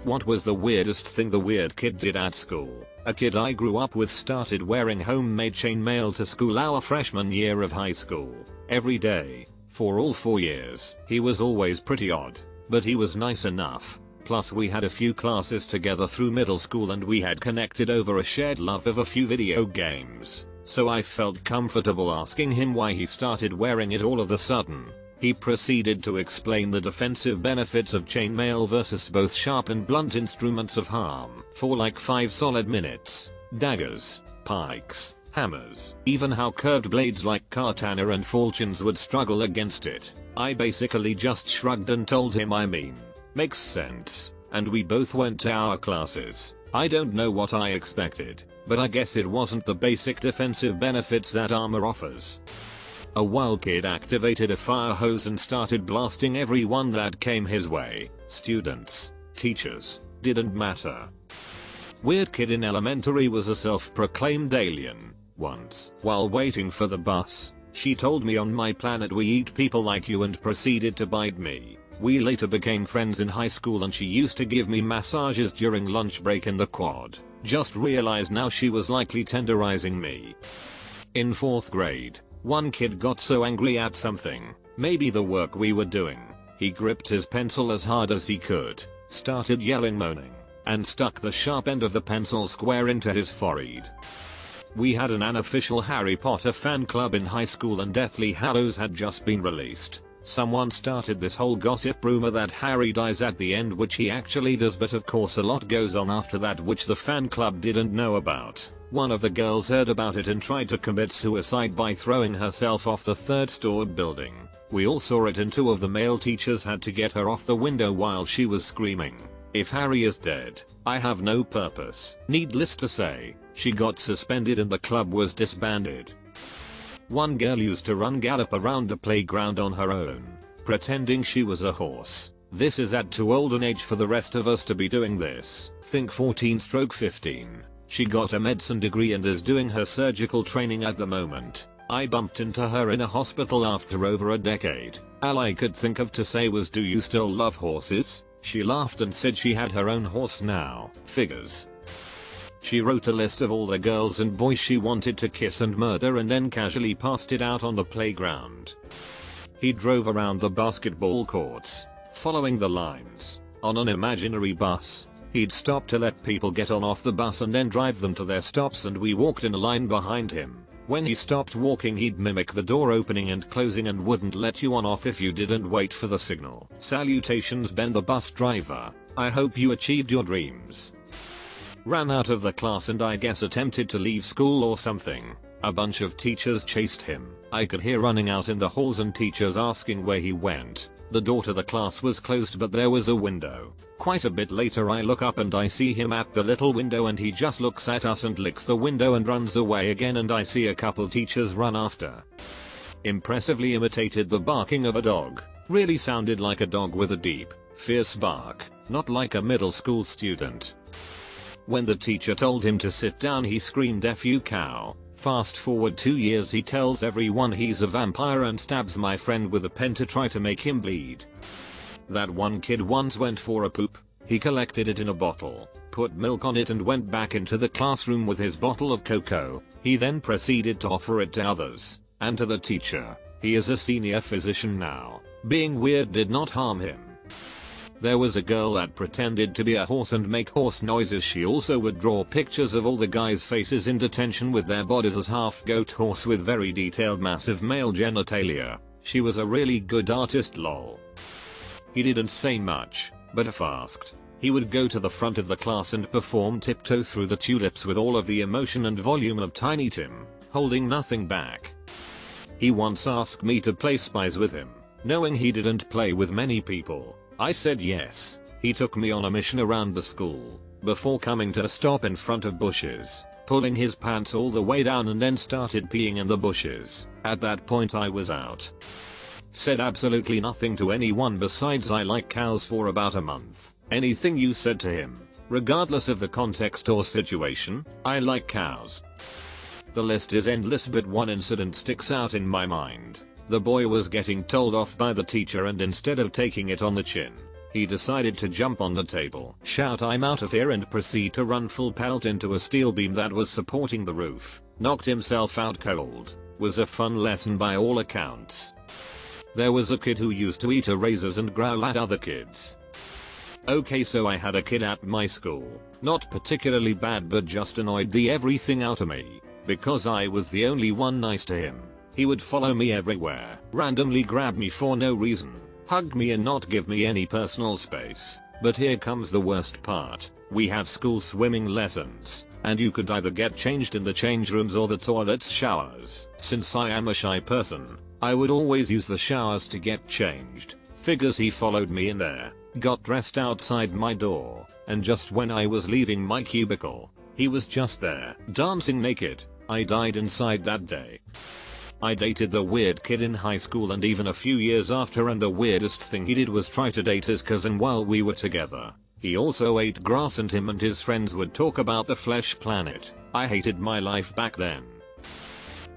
What was the weirdest thing the weird kid did at school? A kid I grew up with started wearing homemade chainmail to school our freshman year of high school. Every day. For all 4 years. He was always pretty odd. But he was nice enough. Plus we had a few classes together through middle school and we had connected over a shared love of a few video games. So I felt comfortable asking him why he started wearing it all of a sudden. He proceeded to explain the defensive benefits of chainmail versus both sharp and blunt instruments of harm for like 5 solid minutes. Daggers, pikes, hammers, even how curved blades like katana and falchions would struggle against it. I basically just shrugged and told him makes sense, and we both went to our classes. I don't know what I expected, but I guess it wasn't the basic defensive benefits that armor offers. A wild kid activated a fire hose and started blasting everyone that came his way. Students, teachers, didn't matter. Weird kid in elementary was a self-proclaimed alien. Once, while waiting for the bus, she told me on my planet we eat people like you and proceeded to bite me. We later became friends in high school and she used to give me massages during lunch break in the quad. Just realized now she was likely tenderizing me. In 4th grade, one kid got so angry at something, maybe the work we were doing, he gripped his pencil as hard as he could, started yelling moaning, and stuck the sharp end of the pencil square into his forehead. We had an unofficial Harry Potter fan club in high school and Deathly Hallows had just been released. Someone started this whole gossip rumor that Harry dies at the end, which he actually does, but of course a lot goes on after that which the fan club didn't know about. One of the girls heard about it and tried to commit suicide by throwing herself off the 3rd-story building. We all saw it and 2 of the male teachers had to get her off the window while she was screaming. If Harry is dead, I have no purpose. Needless to say, she got suspended and the club was disbanded. One girl used to run gallop around the playground on her own, pretending she was a horse. This is at too old an age for the rest of us to be doing this. Think 14/15. She got a medicine degree and is doing her surgical training at the moment. I bumped into her in a hospital after over a decade. All I could think of to say was, "Do you still love horses?" She laughed and said she had her own horse now. Figures. She wrote a list of all the girls and boys she wanted to kiss and murder and then casually passed it out on the playground. He drove around the basketball courts, following the lines, on an imaginary bus. He'd stop to let people get on off the bus and then drive them to their stops and we walked in a line behind him. When he stopped walking he'd mimic the door opening and closing and wouldn't let you on off if you didn't wait for the signal. Salutations, Ben the bus driver. I hope you achieved your dreams. Ran out of the class and I guess attempted to leave school or something. A bunch of teachers chased him. I could hear running out in the halls and teachers asking where he went. The door to the class was closed but there was a window. Quite a bit later I look up and I see him at the little window and he just looks at us and licks the window and runs away again, and I see a couple teachers run after. Impressively imitated the barking of a dog. Really sounded like a dog with a deep, fierce bark, not like a middle school student. When the teacher told him to sit down he screamed, "F you cow." Fast forward 2 years, he tells everyone he's a vampire and stabs my friend with a pen to try to make him bleed. That one kid once went for a poop. He collected it in a bottle, put milk on it and went back into the classroom with his bottle of cocoa. He then proceeded to offer it to others, and to the teacher. He is a senior physician now. Being weird did not harm him. There was a girl that pretended to be a horse and make horse noises. She also would draw pictures of all the guys' faces in detention with their bodies as half goat horse with very detailed massive male genitalia. She was a really good artist, lol. He didn't say much, but if asked, he would go to the front of the class and perform Tiptoe Through the Tulips with all of the emotion and volume of Tiny Tim, holding nothing back. He once asked me to play spies with him, knowing he didn't play with many people. I said yes. He took me on a mission around the school, before coming to a stop in front of bushes, pulling his pants all the way down and then started peeing in the bushes. At that point I was out. Said absolutely nothing to anyone besides "I like cows" for about a month. Anything you said to him, regardless of the context or situation, "I like cows." The list is endless but one incident sticks out in my mind. The boy was getting told off by the teacher and instead of taking it on the chin, He decided to jump on the table, shout "I'm out of here," and proceed to run full pelt into a steel beam that was supporting the roof. Knocked himself out cold. Was a fun lesson by all accounts. There was a kid who used to eat erasers and growl at other kids. Okay, so I had a kid at my school. Not particularly bad, but just annoyed the everything out of me. Because I was the only one nice to him. He would follow me everywhere, randomly grab me for no reason, hug me and not give me any personal space. But here comes the worst part. We have school swimming lessons, and you could either get changed in the change rooms or the toilets showers. Since I am a shy person, I would always use the showers to get changed. Figures he followed me in there, got dressed outside my door, and just when I was leaving my cubicle, he was just there, dancing naked. I died inside that day. I dated the weird kid in high school and even a few years after, and the weirdest thing he did was try to date his cousin while we were together. He also ate grass and him and his friends would talk about the flesh planet. I hated my life back then.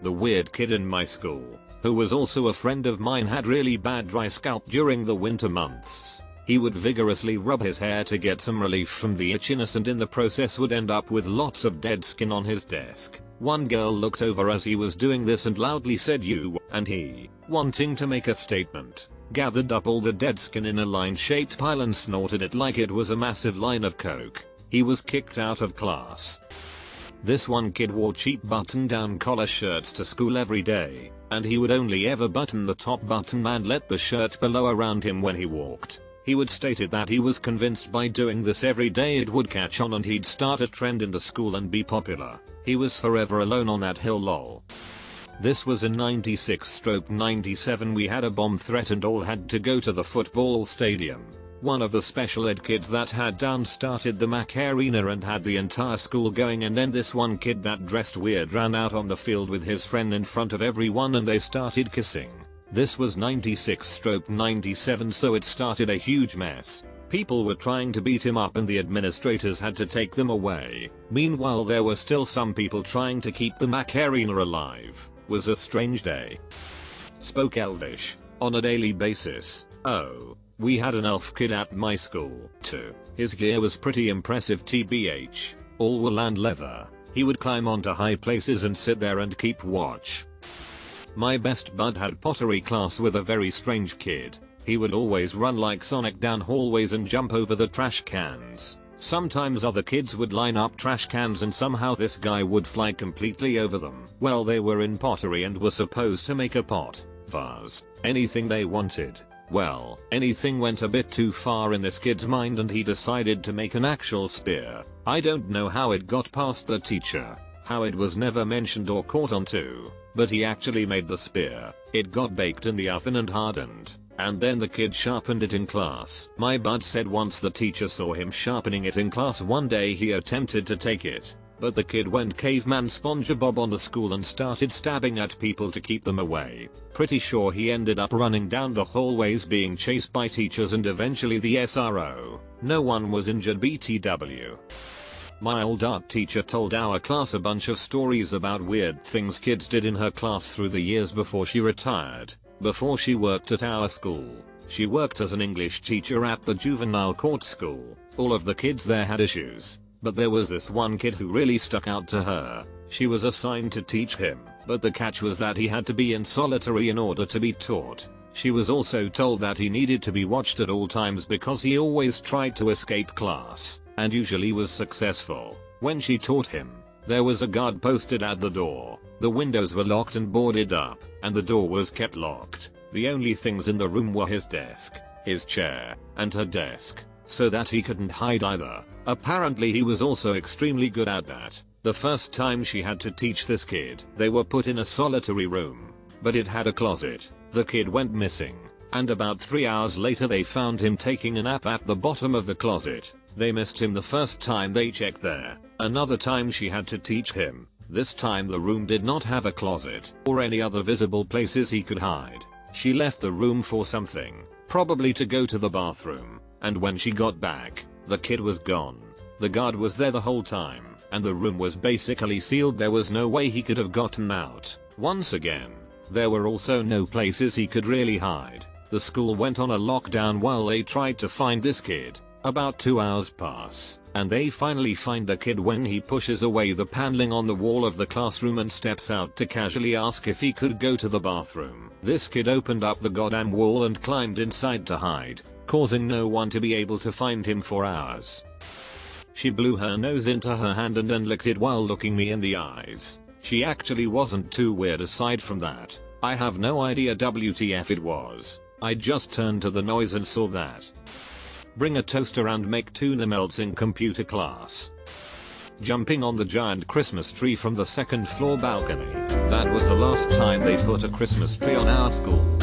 The weird kid in my school, who was also a friend of mine, had really bad dry scalp during the winter months. He would vigorously rub his hair to get some relief from the itchiness, and in the process would end up with lots of dead skin on his desk. One girl looked over as he was doing this and loudly said "you," and he, wanting to make a statement, gathered up all the dead skin in a line-shaped pile and snorted it like it was a massive line of coke. He was kicked out of class. This one kid wore cheap button-down collar shirts to school every day, and he would only ever button the top button and let the shirt below around him when he walked. He would stated that he was convinced by doing this every day it would catch on and he'd start a trend in the school and be popular. He was forever alone on that hill, lol. This was in 96/97. We had a bomb threat and all had to go to the football stadium. One of the special ed kids that had done started the Mac Arena and had the entire school going, and then this one kid that dressed weird ran out on the field with his friend in front of everyone and they started kissing. This was 96/97, so it started a huge mess. People were trying to beat him up and the administrators had to take them away. Meanwhile, there were still some people trying to keep the Mac Arena alive. Was a strange day. Spoke Elvish on a daily basis. Oh, we had an elf kid at my school too. His gear was pretty impressive, tbh. All wool and leather. He would climb onto high places and sit there and keep watch. My best bud had pottery class with a very strange kid. He would always run like Sonic down hallways and jump over the trash cans. Sometimes other kids would line up trash cans and somehow this guy would fly completely over them. Well, they were in pottery and were supposed to make a pot, vase, anything they wanted. Well, anything went a bit too far in this kid's mind and he decided to make an actual spear. I don't know how it got past the teacher, how it was never mentioned or caught onto, but he actually made the spear. It got baked in the oven and hardened, and then the kid sharpened it in class. My bud said once the teacher saw him sharpening it in class one day, he attempted to take it, but the kid went caveman SpongeBob on the school and started stabbing at people to keep them away. Pretty sure he ended up running down the hallways being chased by teachers and eventually the SRO. No one was injured, BTW. My old art teacher told our class a bunch of stories about weird things kids did in her class through the years before she retired. Before she worked at our school, she worked as an English teacher at the juvenile court school. All of the kids there had issues, but there was this one kid who really stuck out to her. She was assigned to teach him, but the catch was that he had to be in solitary in order to be taught. She was also told that he needed to be watched at all times because he always tried to escape class, and usually was successful. When she taught him, there was a guard posted at the door. The windows were locked and boarded up, and the door was kept locked. The only things in the room were his desk, his chair, and her desk, so that he couldn't hide either. Apparently he was also extremely good at that. The first time she had to teach this kid, they were put in a solitary room, but it had a closet. The kid went missing, and about 3 hours later they found him taking a nap at the bottom of the closet. They missed him the first time they checked there. Another time she had to teach him. This time the room did not have a closet or any other visible places he could hide. She left the room for something, probably to go to the bathroom, and when she got back, the kid was gone. The guard was there the whole time, and the room was basically sealed. There was no way he could have gotten out. Once again, there were also no places he could really hide. The school went on a lockdown while they tried to find this kid. About 2 hours pass, and they finally find the kid when he pushes away the paneling on the wall of the classroom and steps out to casually ask if he could go to the bathroom. This kid opened up the goddamn wall and climbed inside to hide, causing no one to be able to find him for hours. She blew her nose into her hand and then licked it while looking me in the eyes. She actually wasn't too weird aside from that. I have no idea WTF it was. I just turned to the noise and saw that. Bring a toaster and make tuna melts in computer class. Jumping on the giant Christmas tree from the second floor balcony. That was the last time they put a Christmas tree on our school.